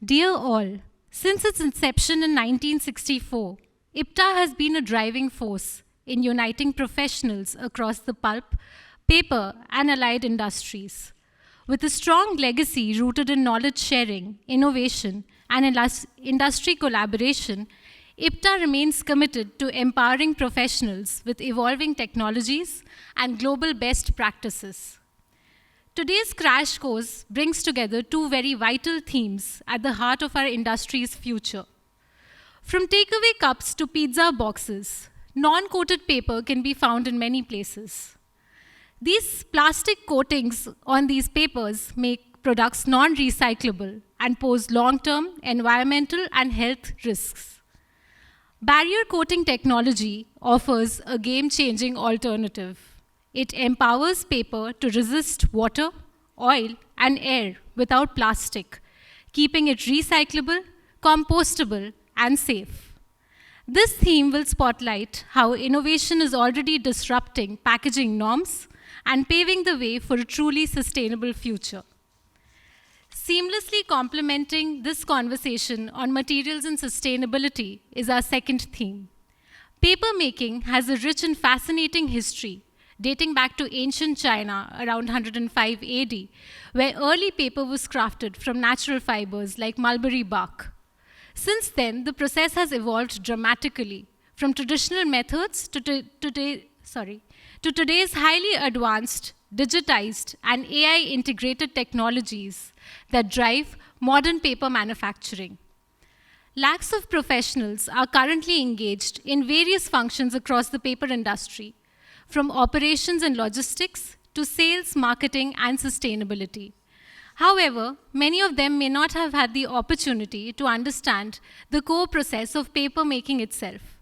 Dear all, since its inception in 1964, IPTA has been a driving force in uniting professionals across the pulp, paper, and allied industries. With a strong legacy rooted in knowledge sharing, innovation, and industry collaboration, IPTA remains committed to empowering professionals with evolving technologies and global best practices. Today's crash course brings together two very vital themes at the heart of our industry's future. From takeaway cups to pizza boxes, non-coated paper can be found in many places. These plastic coatings on these papers make products non-recyclable and pose long-term environmental and health risks. Barrier coating technology offers a game-changing alternative. It empowers paper to resist water, oil, and air without plastic, keeping it recyclable, compostable, and safe. This theme will spotlight how innovation is already disrupting packaging norms and paving the way for a truly sustainable future. Seamlessly complementing this conversation on materials and sustainability is our second theme. Paper making has a rich and fascinating history dating back to ancient China around 105 AD, where early paper was crafted from natural fibers like mulberry bark. Since then, the process has evolved dramatically from traditional methods to today's highly advanced, digitized, and AI-integrated technologies that drive modern paper manufacturing. Lakhs of professionals are currently engaged in various functions across the paper industry, from operations and logistics to sales, marketing, and sustainability. However, many of them may not have had the opportunity to understand the core process of paper making itself.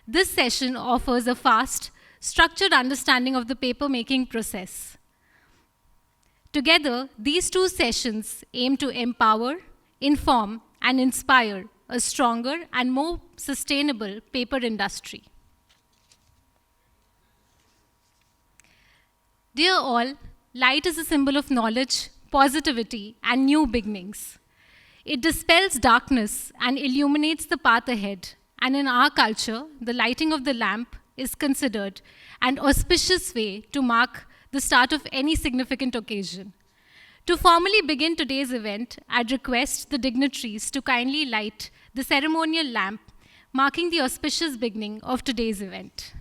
This session offers a fast, structured understanding of the paper making process. Together, these two sessions aim to empower, inform, and inspire a stronger and more sustainable paper industry. Dear all, light is a symbol of knowledge, positivity, and new beginnings. It dispels darkness and illuminates the path ahead. And in our culture, the lighting of the lamp is considered an auspicious way to mark the start of any significant occasion. To formally begin today's event, I'd request the dignitaries to kindly light the ceremonial lamp, marking the auspicious beginning of today's event.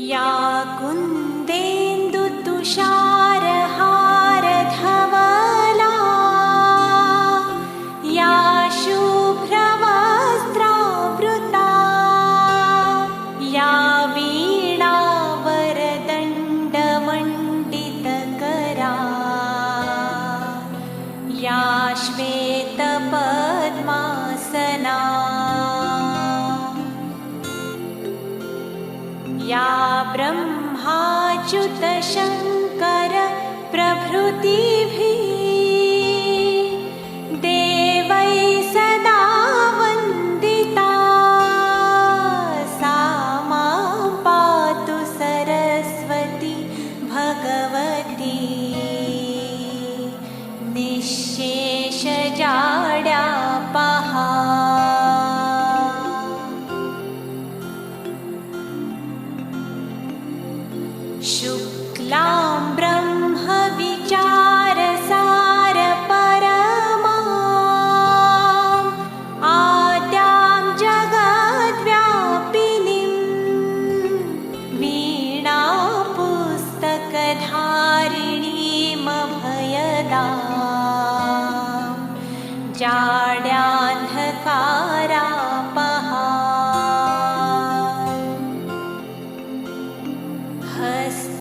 या कुन्देन्दुतुषारहारधवला या शुभ्रवस्त्रावृता या वीणावरदण्डमण्डितकरा या श्वेतपद्मासना या ब्रह्माच्युतशङ्कर प्रभृतिभिः देवैः सदा वन्दिता सा मां पातु सरस्वती भगवती निःशेषजाड्यापहा शुक्लां ब्रह्मविचारसारपरमाम् आद्यां जगद्व्यापिनीं वीणापुस्तकधारिणीमभयदां जाड्यान्धकारान्धकारां